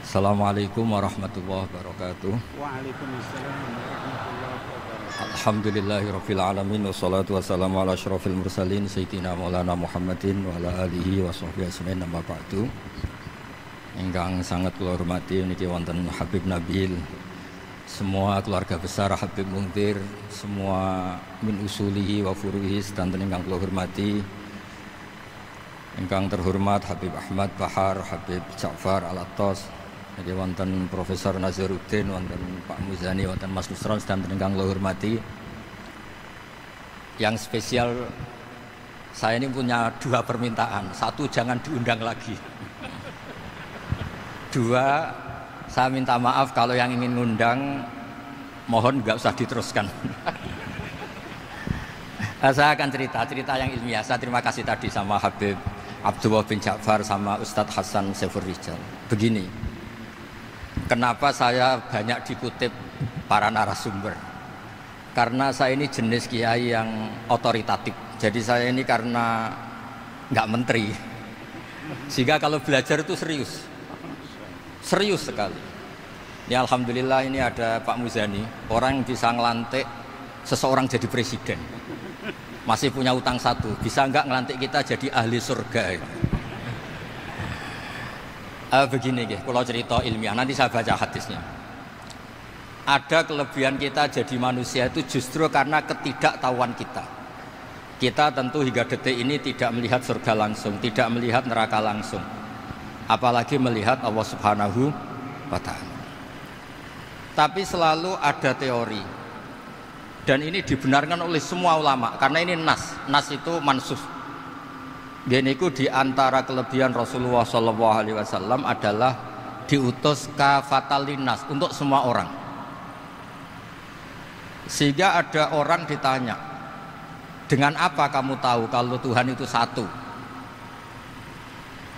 Assalamualaikum warahmatullahi wabarakatuh. Waalaikumsalam warahmatullahi wabarakatuh. Alhamdulillahirabbil alamin wassalatu wassalamu ala asyrofil mursalin sayyidina Maulana Muhammadin wa ala alihi wa sahbihi ajmain amma ba'du. Ingkang sangat kula hormati niki wonten Habib Nabil, semua keluarga besar Habib Muntir, semua min usulihi wa furuhi sedanten ingkang kula hormati. Ingkang terhormat Habib Ahmad Bahar, Habib Ja'far Al-Attas, jadi wonten Profesor Nazaruddin, wonten Pak Muzani, wonten Mas Nusron dan ingkang kula hormati. Yang spesial, saya ini punya dua permintaan. Satu, jangan diundang lagi. Dua, saya minta maaf kalau yang ingin ngundang mohon nggak usah diteruskan. Saya akan cerita yang ilmiah. Saya terima kasih tadi sama Habib Abdullah bin Ja'far sama Ustadz Hasan Saifur Rijal. Begini, kenapa saya banyak dikutip para narasumber? Karena saya ini jenis kiai yang otoritatif. Jadi saya ini karena nggak menteri, sehingga kalau belajar itu serius sekali. Ya alhamdulillah ini ada Pak Muzani, orang yang bisa ngelantik seseorang jadi presiden. Masih punya utang satu, bisa nggak ngelantik kita jadi ahli surga? Begini, kalau cerita ilmiah, nanti saya baca hadisnya. Ada kelebihan kita jadi manusia itu justru karena ketidaktahuan kita. Kita tentu hingga detik ini tidak melihat surga langsung, tidak melihat neraka langsung, apalagi melihat Allah Subhanahu wa Ta'ala. Tapi selalu ada teori. Dan ini dibenarkan oleh semua ulama karena ini nas itu mansus. Dan itu diantara kelebihan Rasulullah SAW adalah diutus kafatan linnas untuk semua orang. Sehingga ada orang ditanya, dengan apa kamu tahu kalau Tuhan itu satu?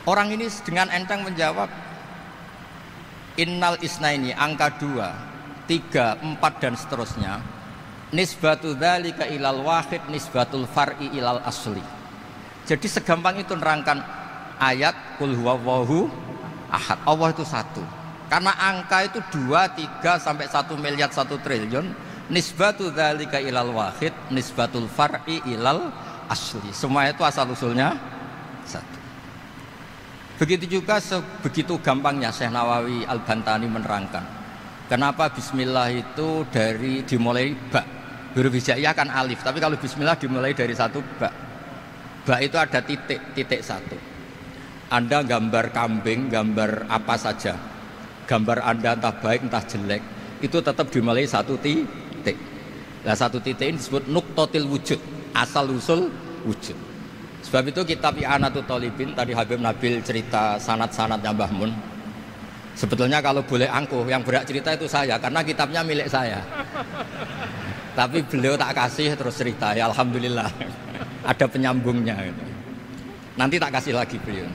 Orang ini dengan enteng menjawab, innal isnaini, angka 2, 3, 4 dan seterusnya. Nisbatu dzalika ilal wahid nisbatul far'i ilal asli. Jadi segampang itu nerangkan ayat qul huwallahu ahad. Allah itu satu. Karena angka itu 2, 3 sampai 1 miliar 1 triliun. Nisbatu dzalika ilal wahid nisbatul far'i ilal asli. Semua itu asal usulnya satu. Begitu juga begitu gampangnya Syekh Nawawi Al-Bantani menerangkan. Kenapa bismillah itu dimulai ba. Huruf hijaiyah kan alif, tapi kalau bismillah dimulai dari satu ba. Ba itu ada titik satu. Anda gambar kambing, gambar apa saja, gambar Anda entah baik entah jelek, itu tetap dimulai satu titik. Nah satu titik ini disebut nuqtatil wujud, asal usul wujud. Sebab itu kitab I'anatul Thalibin, tadi Habib Nabil cerita sanad-sanadnya Mbah Mun. Sebetulnya kalau boleh angkuh, yang berhak cerita itu saya, karena kitabnya milik saya. Tapi beliau tak kasih terus cerita, ya alhamdulillah ada penyambungnya gitu. Nanti tak kasih lagi beliau.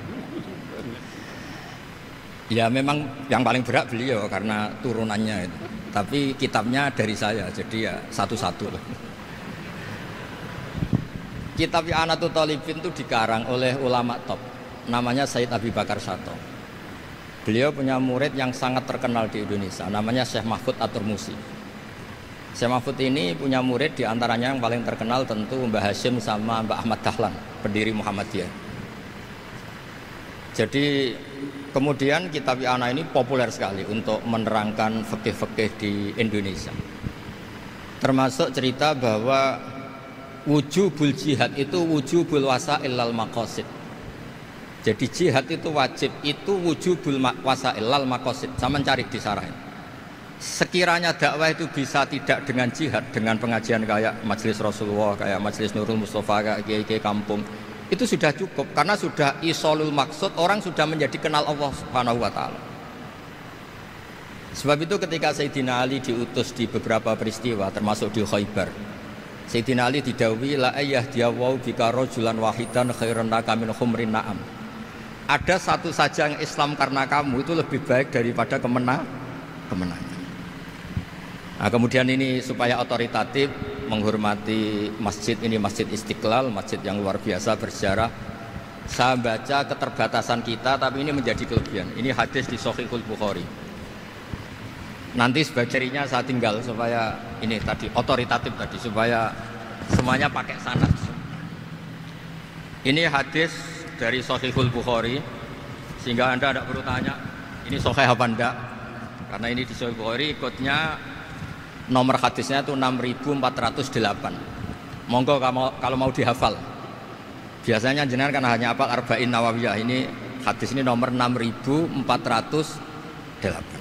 Ya memang yang paling berat beliau karena turunannya itu. Tapi kitabnya dari saya, jadi ya satu-satu. Kitab I'anatul Thalibin itu dikarang oleh ulama top, namanya Sayyid Abi Bakar Sato. Beliau punya murid yang sangat terkenal di Indonesia, namanya Syekh Mahfud At-Turmusi. Syekh Mahfud ini punya murid diantaranya yang paling terkenal tentu Mbah Hashim sama Mbah Ahmad Dahlan, pendiri Muhammadiyah. Jadi kemudian kitab I'anah ini populer sekali untuk menerangkan fikih-fikih di Indonesia. Termasuk cerita bahwa wujubul jihad itu wujubul wasail lal maqasid. Jadi jihad itu wajib, itu wujubul wasail lal maqasid. Sama cari di sarah. Sekiranya dakwah itu bisa tidak dengan jihad, dengan pengajian kayak Majelis Rasulullah, kayak Majelis Nurul Mustafa, kayak kiai-kiai kampung, itu sudah cukup karena sudah isolul maksud, orang sudah menjadi kenal Allah Subhanahu wa Ta'ala. Sebab itu ketika Sayyidina Ali diutus di beberapa peristiwa termasuk di Khaybar, Sayyidina Ali didhawuhi la ayyahdiyawu bika rajulan wahidan khairan laka min humrin na'am. Ada satu saja yang Islam karena kamu itu lebih baik daripada kemenangan. Nah, kemudian ini supaya otoritatif menghormati masjid ini, Masjid Istiqlal, masjid yang luar biasa bersejarah. Saya baca keterbatasan kita, tapi ini menjadi kelebihan. Ini hadis di Shahihul Bukhari. Nanti sebagai cirinya saya tinggal supaya ini tadi otoritatif tadi, supaya semuanya pakai sanad. Ini hadis dari Shahihul Bukhari, sehingga Anda tidak perlu tanya ini sahih apa enggak, karena ini di Shahihul Bukhari ikutnya nomor hadisnya itu 6408. Monggo kalau mau dihafal. Biasanya jenengan kan hanya hafal Arba'in Nawawiyah. Ini hadis ini nomor 6408.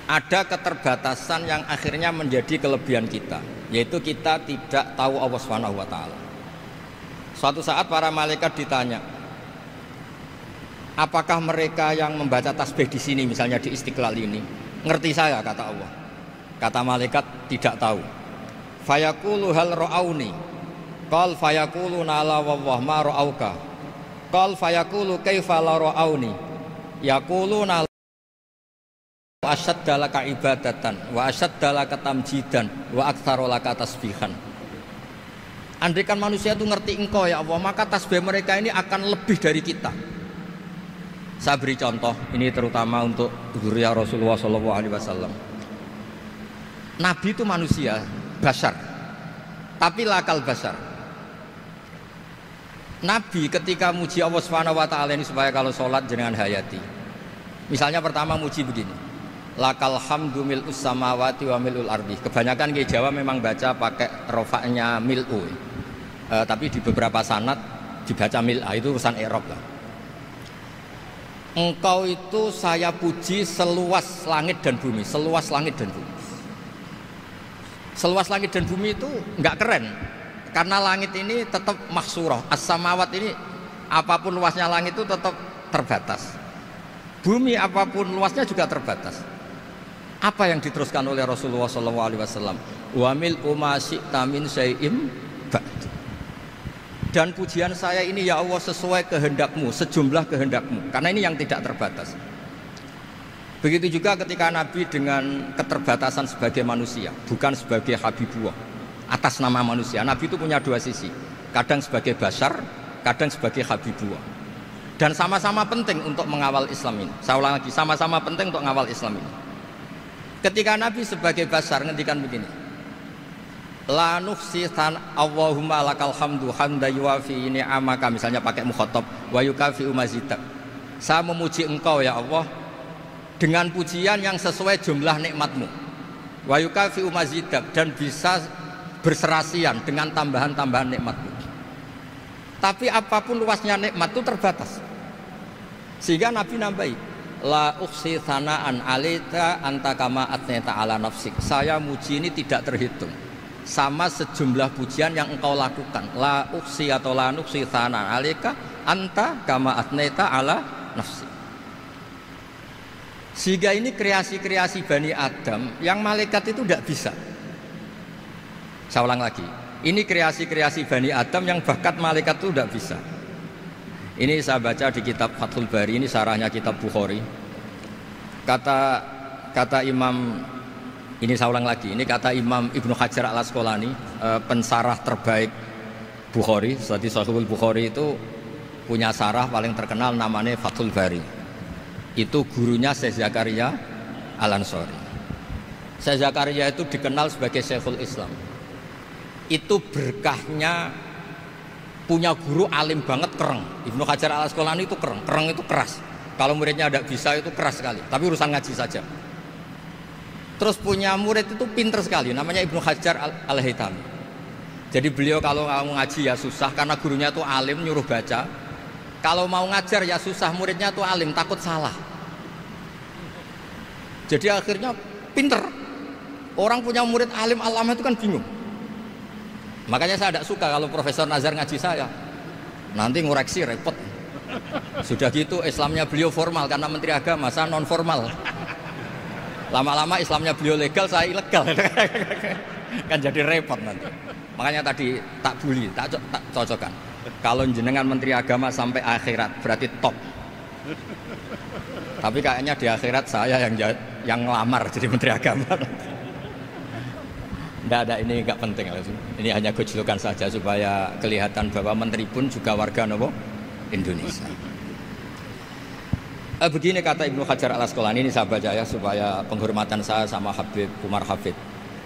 Ada keterbatasan yang akhirnya menjadi kelebihan kita, yaitu kita tidak tahu Allah Subhanahu wa taala. Suatu saat para malaikat ditanya, apakah mereka yang membaca tasbih di sini, misalnya di Istiqlal ini, ngerti saya? Kata Allah. Kata malaikat, tidak tahu. Fayaqulu hal ra'auni. Qal fayaqulu nala wallah ma ra'auka. Qal fayaqulu kaifa la ra'auni. Yaquluna asyadda laka ibadatan wa asyadda laka tamjidan wa aktsara laka tasbihan. Andaikan manusia itu ngerti engkau ya Allah, maka tasbih mereka ini akan lebih dari kita. Saya beri contoh, ini terutama untuk dzurriyyah Rasulullah SAW. Nabi itu manusia, bashar, tapi lakal bashar. Nabi ketika muji Allah Subhanahu wa taala ini supaya kalau sholat jenengan hayati. Misalnya pertama muji begini. Lakal hamdu mil'us samawati wa mil'ul ardi. Kebanyakan di Jawa memang baca pakai rofaknya mil'u. Tapi di beberapa sanad dibaca mil'a, itu urusan i'rab lah. Engkau itu saya puji seluas langit dan bumi, seluas langit dan bumi. Seluas langit dan bumi itu enggak keren. Karena langit ini tetap mahsurah, as-samawat ini apapun luasnya langit itu tetap terbatas. Bumi apapun luasnya juga terbatas. Apa yang diteruskan oleh Rasulullah SAW? Wa mil'u ma syi'ta min syai'im ba'd. Dan pujian saya ini ya Allah sesuai kehendakmu, sejumlah kehendakmu. Karena ini yang tidak terbatas. Begitu juga ketika Nabi dengan keterbatasan sebagai manusia, bukan sebagai habibullah, atas nama manusia. Nabi itu punya dua sisi, kadang sebagai bashar, kadang sebagai habibullah. Dan sama-sama penting untuk mengawal Islam ini. Saya ulang lagi, sama-sama penting untuk mengawal Islam ini. Ketika Nabi sebagai bashar ngendikan begini, la nuhsi Allahumma lakal hamdu hamda yuwafi ni'amaka, misalnya pakai mukhatab, wa yukafi umazidak. Saya memuji engkau ya Allah dengan pujian yang sesuai jumlah nikmatmu, wa yukafi umazidak, dan bisa berserasian dengan tambahan-tambahan nikmatmu. Tapi apapun luasnya nikmat itu terbatas. Sehingga Nabi nambahi, la ukhsi thana'an alaika anta kama atneta ala nafsik. Saya muji ini tidak terhitung, sama sejumlah pujian yang engkau lakukan. La ukhsi atau la nukhsi thana'an alaika anta kama atneta ala nafsik. Sehingga ini kreasi-kreasi Bani Adam yang malaikat itu tidak bisa. Saya ulang lagi, ini kreasi-kreasi Bani Adam yang bakat malaikat itu tidak bisa. Ini saya baca di kitab Fathul Bari, ini sarahnya kitab Bukhari. Kata Imam, ini saya ulang lagi, ini kata Imam Ibnu Hajar al-Asqalani, pensarah terbaik Bukhari. Seperti Shahihul Bukhari itu punya sarah paling terkenal namanya Fathul Bari. Itu gurunya Syekh Zakaria Al-Ansari. Syekh Zakaria itu dikenal sebagai Syekhul Islam. Itu berkahnya punya guru alim banget, kereng. Ibnu Hajar al-Asqalani itu kereng itu keras. Kalau muridnya tidak bisa itu keras sekali, tapi urusan ngaji saja. Terus punya murid itu pinter sekali, namanya Ibnu Hajar al-Haytami. Jadi beliau kalau mau ngaji ya susah, karena gurunya itu alim, nyuruh baca. Kalau mau ngajar ya susah, muridnya itu alim, takut salah. Jadi akhirnya pinter. Orang punya murid alim alama itu kan bingung. Makanya saya tidak suka kalau Profesor Nazar ngaji saya, nanti ngoreksi repot. Sudah gitu Islamnya beliau formal karena Menteri Agama, saya non formal. Lama-lama Islamnya beliau legal, saya ilegal. Kan jadi repot nanti. Makanya tadi tak bully, tak cocokkan. Kalau jenengan Menteri Agama sampai akhirat berarti top. Tapi kayaknya di akhirat saya yang ngelamar jadi Menteri Agama. Tidak, ini nggak penting. Ini hanya gojlokan saja supaya kelihatan bahwa menteri pun juga warga nopo Indonesia. Begini kata Ibnu Hajar Al Asqalani, ini saya baca ya supaya penghormatan saya sama Habib Umar Hafid.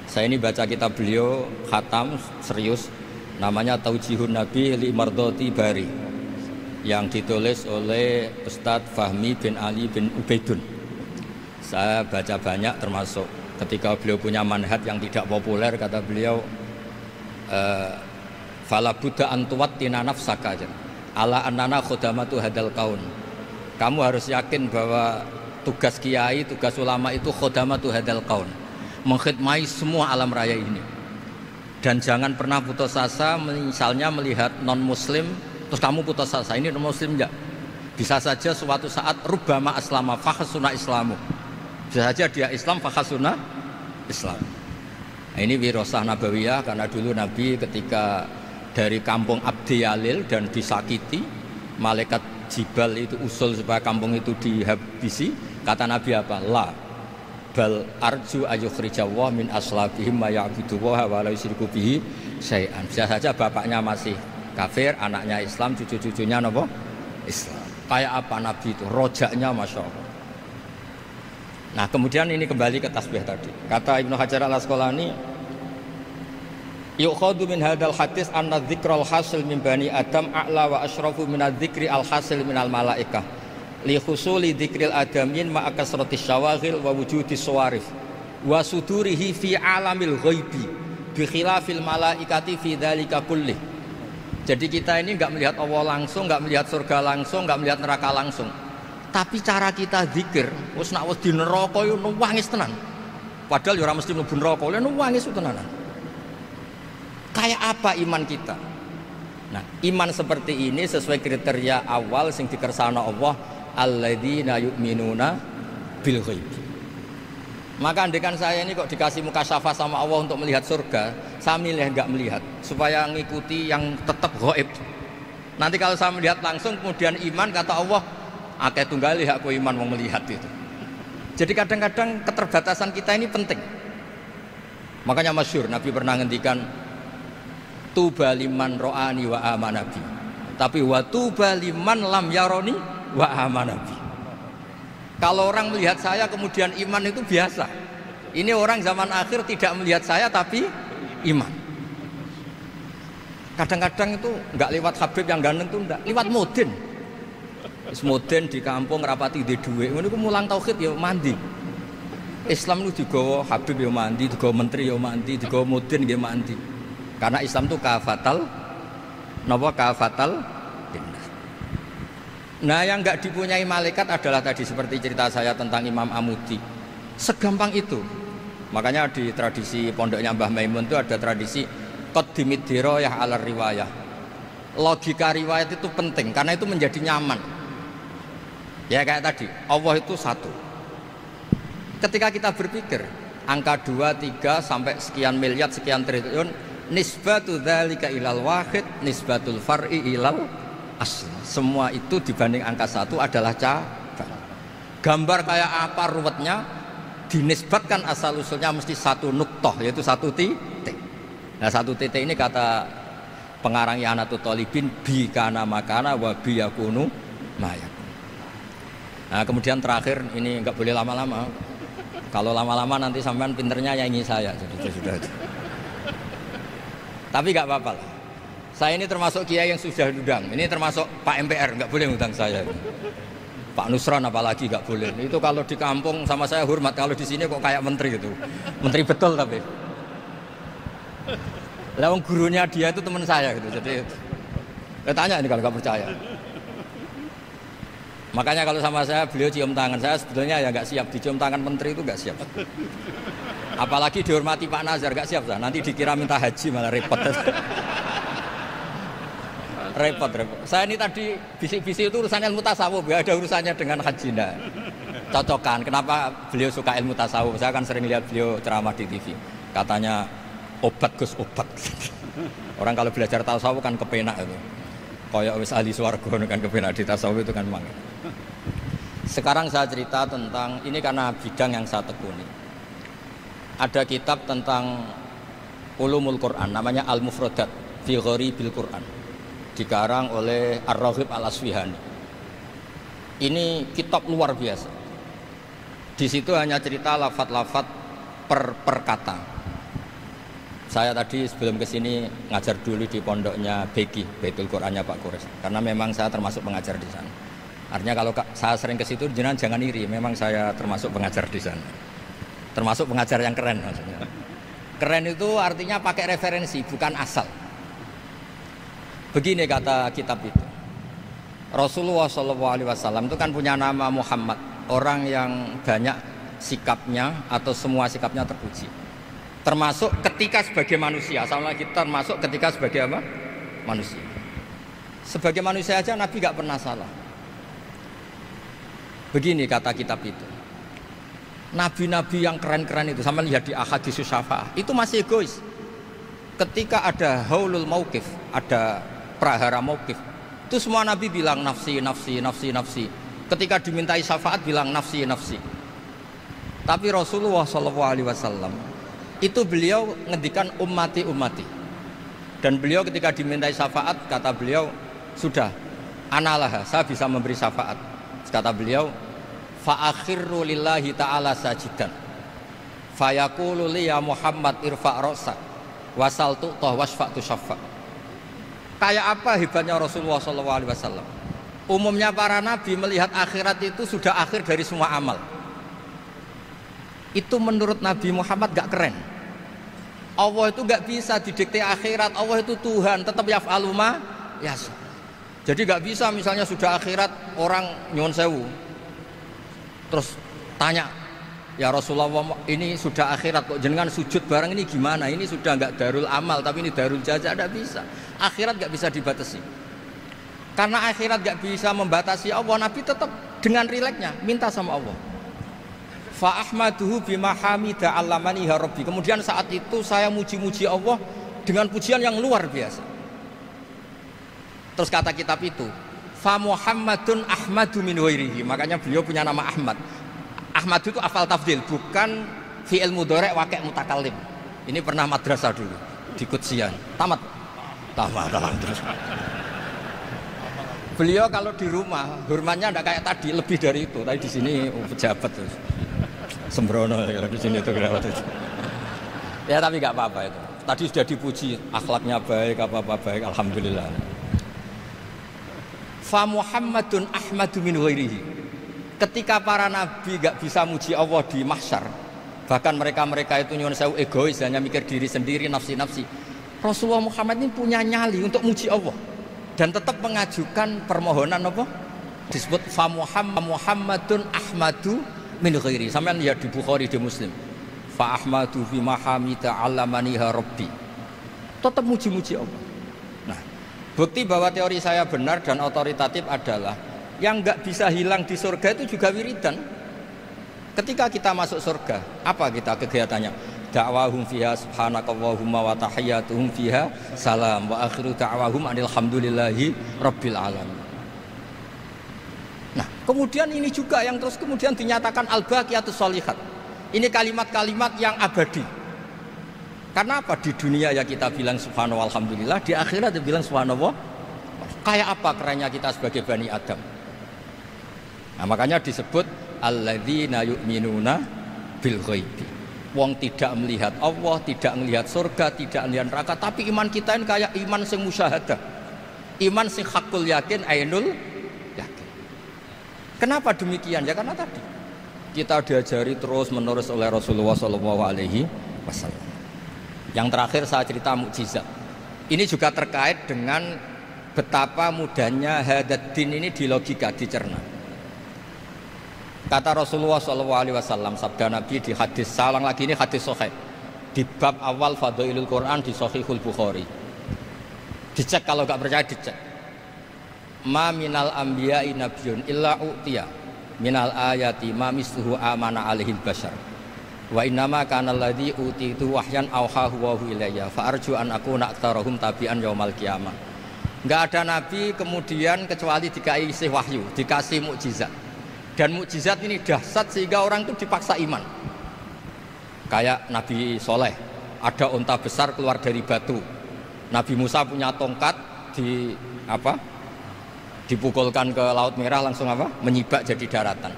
Saya ini baca kitab beliau khatam serius, namanya Taujihun Nabi li Mardhati Bari, yang ditulis oleh Ustadz Fahmi bin Ali bin Ubaidun. Saya baca banyak, termasuk ketika beliau punya manhaj yang tidak populer, kata beliau fala buddha antuwattina nafsaka ala annana khudamatu hadal kaun. Kamu harus yakin bahwa tugas kiai, tugas ulama itu khudamatu hadal kaun, mengkhidmati semua alam raya ini. Dan jangan pernah putus asa, misalnya melihat non muslim terus kamu putus asa, ini non muslim enggak. Bisa saja suatu saat rubbama aslama fakhasuna islamu, bisa saja dia Islam fakhasuna Islam. Nah, ini wirasah nabawiyah, karena dulu Nabi ketika dari kampung Abdi Yalil dan disakiti, malaikat Jibal itu usul supaya kampung itu dihabisi. Kata Nabi apa? La bal arju ayukhrijawah min aslabihim ma ya'budu wa la yusyriku bihi syai'an. Bisa saja bapaknya masih kafir, anaknya Islam, cucu-cucunya napa? Islam. Kayak apa Nabi itu? Rojaknya Masya Allah. Nah kemudian ini kembali ke tasbih tadi. Kata Ibnu Hajar Al Asqalani, yukhadu min hadal hadis anna dzikral hasil min bani Adam a'la wa asyrafu min adzikri al hasil min al malaikah li husuli dzikril adamin ma akasratis syawaghil wa wujudis sawarif wa sudurihi fi alamil ghaibi bi khilafil malaikati fi dzalika kullih. Jadi kita ini enggak melihat Allah langsung, enggak melihat surga langsung, enggak melihat neraka langsung. Tapi cara kita zikir, wis nak wis di neraka yo nuwangis tenan. Padahal yo ora mesti mlebu neraka, lha nuwangis tenanan. Kayak apa iman kita? Nah, iman seperti ini sesuai kriteria awal sing dikersana Allah, alladzina yu'minuna bil ghaib. Maka andekan saya ini kok dikasih mukasyafah sama Allah untuk melihat surga, saya milih enggak melihat supaya ngikuti yang tetap ghaib. Nanti kalau saya melihat langsung kemudian iman, kata Allah, akeh tunggali aku iman mau melihat itu. Jadi kadang-kadang keterbatasan kita ini penting. Makanya masyhur Nabi pernah ngendikan tuba liman ro'ani wa amanabi, tapi wa tuba liman lam yaroni wa amanabi. Kalau orang melihat saya kemudian iman itu biasa. Ini orang zaman akhir tidak melihat saya tapi iman. Kadang-kadang itu enggak lewat Habib yang ganteng itu enggak, lewat Mudin. Mudin di kampung rapati di duit, ini mulang tauhid ya mandi. Islam itu digawa Habib ya mandi, digawa menteri ya mandi, digawa Mudin ya mandi. Karena Islam itu kafatal, napa kafatal. Nah yang enggak dipunyai malaikat adalah tadi seperti cerita saya tentang Imam Amudi. Segampang itu. Makanya di tradisi pondoknya Mbah Maimun itu ada tradisi qaddimid dirayah ala riwayah. Logika riwayat itu penting karena itu menjadi nyaman. Ya kayak tadi, Allah itu satu. Ketika kita berpikir angka 2, 3 sampai sekian miliar, sekian triliun, nisbatu dzalika ilal wahid, nisbatul far'i ilal asli. Semua itu dibanding angka 1 adalah cabang. Gambar kayak apa ruwetnya, dinisbatkan asal usulnya mesti satu nuktoh, yaitu satu titik. Nah satu titik ini kata pengarang Ihanatul Thalibin, bi kana makana wa bi yakunu mayak. Nah kemudian terakhir ini enggak boleh lama-lama. Kalau lama-lama nanti sampean pinternya nyanyi saya. Sudah. Tapi enggak apa-apa lah. Saya ini termasuk kiai yang sudah diundang. Ini termasuk Pak MPR, enggak boleh ngundang saya. Pak Nusron apalagi enggak boleh. Itu kalau di kampung sama saya hormat, kalau di sini kok kayak menteri gitu. Menteri betul tapi. Lah gurunya dia itu teman saya gitu. Jadi tanya ini kalau enggak percaya. Makanya kalau sama saya beliau cium tangan, saya sebetulnya ya nggak siap dicium tangan menteri itu nggak siap. Apalagi dihormati Pak Nazar nggak siap, nanti dikira minta haji malah repot. repot. Saya ini tadi bisik-bisik itu urusan ilmu tasawuf, ya ada urusannya dengan haji nah. Cocokan. Kenapa beliau suka ilmu tasawuf? Saya kan sering lihat beliau ceramah di TV. Katanya obat Gus obat. Orang kalau belajar tasawuf kan kepenak itu. Kayak wis ahli swarga kan kepenak di tasawuf itu kan mang. Sekarang saya cerita tentang ini karena bidang yang saya tekuni. Ada kitab tentang Ulumul Quran, namanya Al-Mufradat fi Gharibil Quran, dikarang oleh Ar-Raghib Al-Asfihani. Ini kitab luar biasa. Di situ hanya cerita lafat-lafat per kata. Saya tadi sebelum kesini ngajar dulu di pondoknya Beki, Baitul Qurannya Pak Kures, karena memang saya termasuk pengajar di sana. Artinya kalau saya sering ke situ, jangan iri, memang saya termasuk pengajar di sana. Termasuk pengajar yang keren maksudnya. Keren itu artinya pakai referensi, bukan asal. Begini kata kitab itu. Rasulullah SAW itu kan punya nama Muhammad, orang yang banyak sikapnya atau semua sikapnya terpuji. Termasuk ketika sebagai manusia, sama lagi termasuk ketika sebagai apa? Manusia. Sebagai manusia aja Nabi gak pernah salah. Begini kata kitab itu. Nabi-nabi yang keren-keren itu, sama lihat di Ahadits Syafa'ah, itu masih egois. Ketika ada haulul mauqif, ada prahara mauqif, itu semua Nabi bilang nafsi, nafsi, nafsi, nafsi. Ketika dimintai syafaat bilang nafsi, nafsi. Tapi Rasulullah SAW itu beliau ngendikan ummati, ummati. Dan beliau ketika dimintai syafaat, kata beliau, sudah, analah, saya bisa memberi syafaat. Kata beliau, fa'akhirru lillahi ta'ala sajidan fayaqulu li ya Muhammad irfa' ra'sak wasal tu'tah wasfa'tu syaffa'. Kayak apa hebatnya Rasulullah SAW? Umumnya para nabi melihat akhirat itu sudah akhir dari semua amal. Itu menurut Nabi Muhammad gak keren. Allah itu gak bisa didikte akhirat. Allah itu Tuhan, tetap yaf'alu ma yasha. Jadi gak bisa misalnya sudah akhirat orang nyuwun sewu terus tanya, ya Rasulullah ini sudah akhirat kok jenengan sujud bareng ini gimana? Ini sudah enggak darul amal tapi ini darul jaza. Tidak bisa. Akhirat enggak bisa dibatasi. Karena akhirat enggak bisa membatasi Allah, Nabi tetap dengan rileksnya minta sama Allah. Fa ahmaduhu bima hamida 'allamani ya rabbi. Kemudian saat itu saya muji-muji Allah dengan pujian yang luar biasa. Terus kata kitab itu, fa Muhammadun Ahmadu min ghairihi. Makanya beliau punya nama Ahmad. Ahmad itu afal tafdil, bukan fi'il mudhari' waqi' mutakallim. Ini pernah madrasah dulu di Kutsian. Tamat terus. Beliau kalau di rumah hormatnya enggak kayak tadi, lebih dari itu. Tadi di sini pejabat terus. Sembrono kalau di sini itu kelewat itu. Ya tapi enggak apa-apa itu. Tadi sudah dipuji, akhlaknya baik, apa-apa baik, alhamdulillah. Fa Muhammadun Ahmadu min ghairihi. Ketika para nabi gak bisa muji Allah di mahsyar, bahkan mereka itu nyuwun sewu egois, hanya mikir diri sendiri, nafsi-nafsi. Rasulullah Muhammad ini punya nyali untuk muji Allah dan tetap mengajukan permohonan apa? Disebut fa Muhammadun Ahmadu min ghairihi. Sampeyan lihat di Bukhari, di Muslim. Fa Ahmadu fi mahamida 'allamaniha rabbi. Tetap muji-muji Allah. Bukti bahwa teori saya benar dan otoritatif adalah yang nggak bisa hilang di surga itu juga wiridan. Ketika kita masuk surga, apa kita kegiatannya? Da'wahum fiha subhanakallahumma wa tahiyyatuhum fiha salam wa akhiru da'wahum alhamdulillahi rabbil alamin. Nah, kemudian ini juga yang terus kemudian dinyatakan al-baqiyatus sholihat. Ini kalimat-kalimat yang abadi. Karena apa? Di dunia ya kita bilang subhanallah alhamdulillah, di akhirat dia bilang subhanallah. Kayak apa kerennya kita sebagai Bani Adam. Nah, makanya disebut alladzina yu'minuna bil ghaibi. Wong tidak melihat Allah, tidak melihat surga, tidak melihat neraka, tapi iman kita ini kayak iman sing musyahadah. Iman sing hakul yakin, ainul yakin. Kenapa demikian? Ya karena tadi kita diajari terus menerus oleh Rasulullah SAW. Yang terakhir saya cerita mukjizat. Ini juga terkait dengan betapa mudahnya hadaddin ini di logika, dicerna. Kata Rasulullah SAW, sabda Nabi di hadis, salang lagi ini hadis sahih di bab awal Fadailul Quran di Sahihul Bukhari. Dicek kalau nggak percaya dicek. Ma minal anbiya'i nabiyyun illa u'tiya minal ayati ma misluhu amana alaihil bashar. Wa innama kana alladzi utitu wahyan auhahu wa ilayya fa arju an akuna aktsarahum tabi'an yaumal qiyamah. Enggak ada nabi kemudian kecuali dikasih wahyu, dikasih mukjizat. Dan mukjizat ini dahsyat sehingga orang itu dipaksa iman. Kayak Nabi Soleh ada unta besar keluar dari batu. Nabi Musa punya tongkat dipukulkan ke Laut Merah langsung menyibak jadi daratan.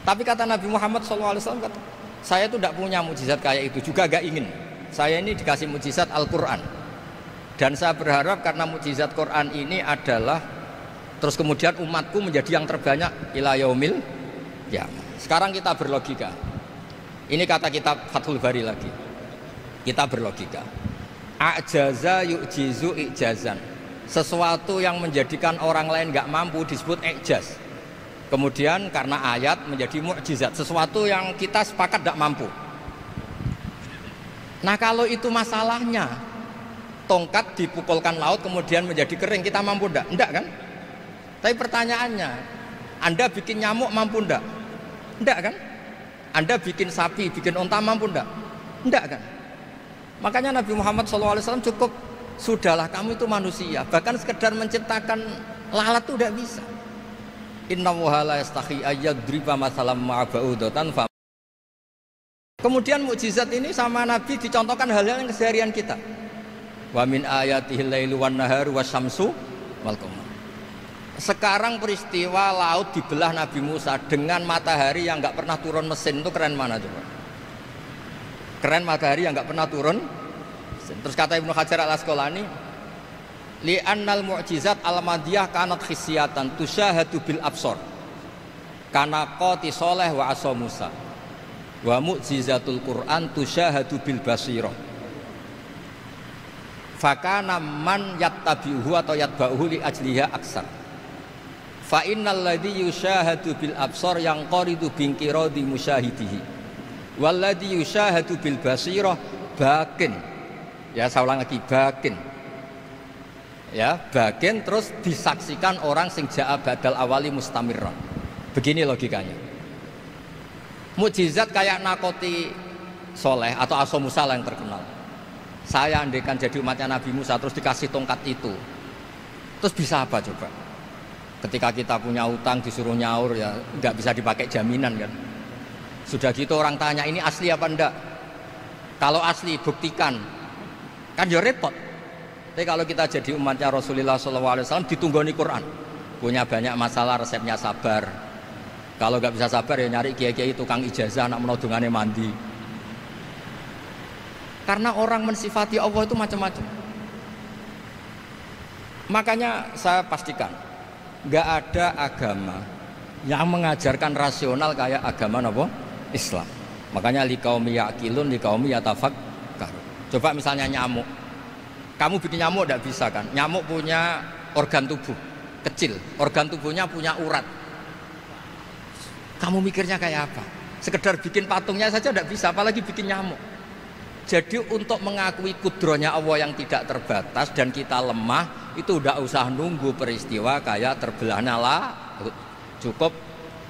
Tapi kata Nabi Muhammad SAW, saya itu tidak punya mukjizat kayak itu, juga gak ingin. Saya ini dikasih mukjizat Al-Quran. Dan saya berharap karena mukjizat Quran ini adalah terus kemudian umatku menjadi yang terbanyak ila yaumil qiyamah. Sekarang kita berlogika. Ini kata kitab Fathul Bari lagi. Kita berlogika. A'jaza yu'jizu i'jazan. Sesuatu yang menjadikan orang lain gak mampu disebut i'jaz. Kemudian karena ayat menjadi mukjizat, sesuatu yang kita sepakat gak mampu. Nah kalau itu masalahnya, tongkat dipukulkan laut kemudian menjadi kering, kita mampu enggak? Enggak kan? Tapi pertanyaannya, Anda bikin nyamuk mampu enggak? Enggak kan? Anda bikin sapi, bikin unta mampu enggak? Enggak kan? Makanya Nabi Muhammad SAW cukup, sudahlah kamu itu manusia, bahkan sekedar menciptakan lalat itu enggak bisa. Innallaha la yastahi ayyadriba masalam ma'ba'udatan. Kemudian mukjizat ini sama Nabi dicontohkan hal-hal yang keseharian kita. Wa min ayatihil lailu wan naharu wasyamsu wal qamar. Sekarang peristiwa laut dibelah Nabi Musa dengan matahari yang enggak pernah turun mesin, itu keren mana coba? Keren matahari yang enggak pernah turun mesin. Terus kata Ibnu Hajar Al-Asqalani, li'annal mu'jizat al-madiyah kanat khisyatan tusyahadu bil absor. Kana qati soleh wa asa Musa. Wa mu'jizatul Quran tusyahadu bil basirah. Fakana man yattabi'uhu atau yatba'uhu li ajliha aksar. Fa innal ladzi yusyahadu bil absar yang qaridu binqiradi musyahidihi. Wal ladzi yusyahadu bil basirah bakin. Ya saya ulang lagi, bakin. Ya, bakin terus disaksikan orang sing ja'a badal awali mustamirran. Begini logikanya. Mukjizat kayak nakoti soleh atau Asa Musa yang terkenal. Saya andaikan jadi umatnya Nabi Musa terus dikasih tongkat itu, terus bisa apa coba? Ketika kita punya utang disuruh nyaur ya nggak bisa dipakai jaminan kan. Sudah gitu orang tanya ini asli apa enggak? Kalau asli buktikan, kan ya repot. Tapi kalau kita jadi umatnya Rasulullah SAW ditunggoni Quran, punya banyak masalah resepnya sabar. Kalau nggak bisa sabar ya nyari kiai-kiai tukang ijazah anak menodongannya mandi. Karena orang mensifati Allah itu macam-macam. Makanya saya pastikan nggak ada agama yang mengajarkan rasional kayak agama apa? Islam. Makanya liqaumi yaqilun liqaumi yatafakkarun. Coba misalnya nyamuk. Kamu bikin nyamuk nggak bisa kan? Nyamuk punya organ tubuh kecil, organ tubuhnya punya urat. Kamu mikirnya kayak apa? Sekedar bikin patungnya saja tidak bisa, apalagi bikin nyamuk. Jadi untuk mengakui kudrohnya Allah yang tidak terbatas dan kita lemah, itu tidak usah nunggu peristiwa kayak terbelahnya laut. Cukup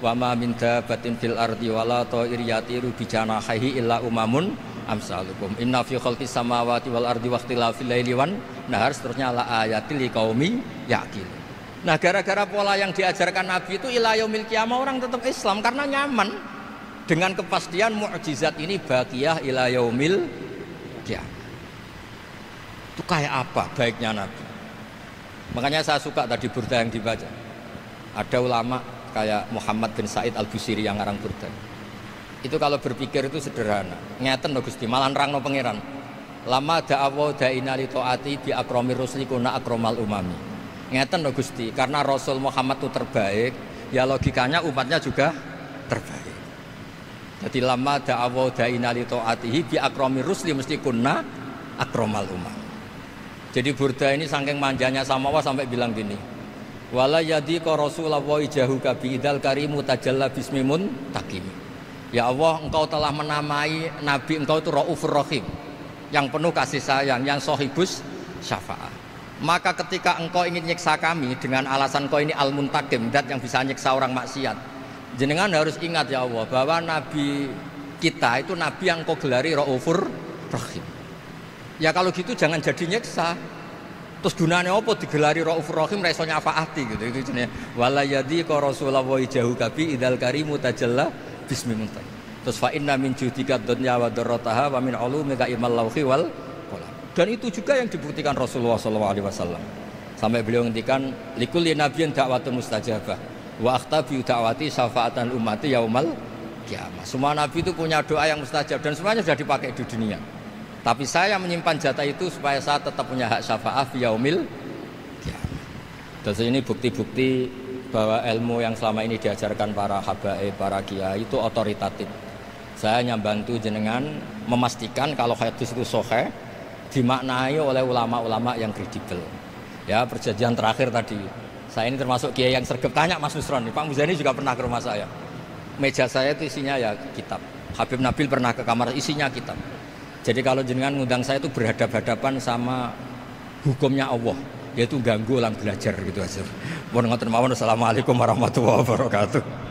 wa ma min dabatin fil ardi wala ta'ir yatiru bi janahihi illa umamun amsalukum. Inna fi khalqis samawati wal ardi wakhtilafil laili wan nahar, seterusnya la ayatil liqaumi yaqilun. Nah gara-gara pola yang diajarkan Nabi itu ila yaumil qiyamah orang tetap Islam karena nyaman dengan kepastian mukjizat ini baqiyah ila yaumil qiyamah. Itu kayak apa baiknya Nabi? Makanya saya suka tadi burda yang dibaca. Ada ulama kayak Muhammad bin Said Al-Busiri yang ngarang burda. Itu kalau berpikir itu sederhana. Ngeten lho Gusti, malah nerangno pangeran. Lama da'awa da'ina li ta'ati bi akramir rusli kuna akramal umami. Ngeten loh Gusti, karena Rasul Muhammad itu terbaik, ya logikanya umatnya juga terbaik. Jadi lama da'awa da'ina li ta'atihi bi akramir rusli mesti kunna akramal umam. Jadi burda ini saking manjanya sama Allah sampai bilang gini, wala yadhiqa Rasulullah jahuka bi idzal karimu tajalla bismimun takim. Ya Allah, engkau telah menamai Nabi engkau itu Raufur Rahim, yang penuh kasih sayang, yang sohibus syafaat. Maka ketika engkau ingin nyiksa kami dengan alasan engkau ini al-muntakim, dat yang bisa nyiksa orang maksiat, jenengan harus ingat ya Allah bahwa Nabi kita itu Nabi yang engkau gelari Raufur Rahim. Ya kalau gitu jangan jadi nyiksa. Terus gunanya apa digelari Raufur Rahim reso nyafaati gitu. Itu jenenge wala yadhiqa Rasulullah jahu kabi idzal karimu tajalla bismillah. Terus fa inna min judika dunya wa darrataha wa min ulumika ilmal lauhi wal qalam. Dan itu juga yang dibuktikan Rasulullah SAW. Sampai beliau ngendikan likulli nabiyyin da'watun mustajabah wa akhtabi da'wati syafa'atan ummati yaumal kiamah. Semua nabi itu punya doa yang mustajab dan semuanya sudah dipakai di dunia. Tapi saya menyimpan jatah itu supaya saya tetap punya hak syafaat fi yaumil kiamah. Terus ini bukti-bukti bahwa ilmu yang selama ini diajarkan para habaib, para kiai itu otoritatif. Saya hanya bantu jenengan memastikan kalau hadis itu sahih dimaknai oleh ulama-ulama yang kredibel. Ya, perjanjian terakhir tadi. Saya ini termasuk kiai yang sergap, tanya Mas Nusron, Pak Muzani juga pernah ke rumah saya. Meja saya itu isinya ya kitab. Habib Nabil pernah ke kamar, isinya kitab. Jadi kalau jenengan ngundang saya itu berhadap-hadapan sama hukumnya Allah, yaitu ganggu orang belajar gitu aja. Mohon ngoten mawon. Assalamualaikum warahmatullahi wabarakatuh.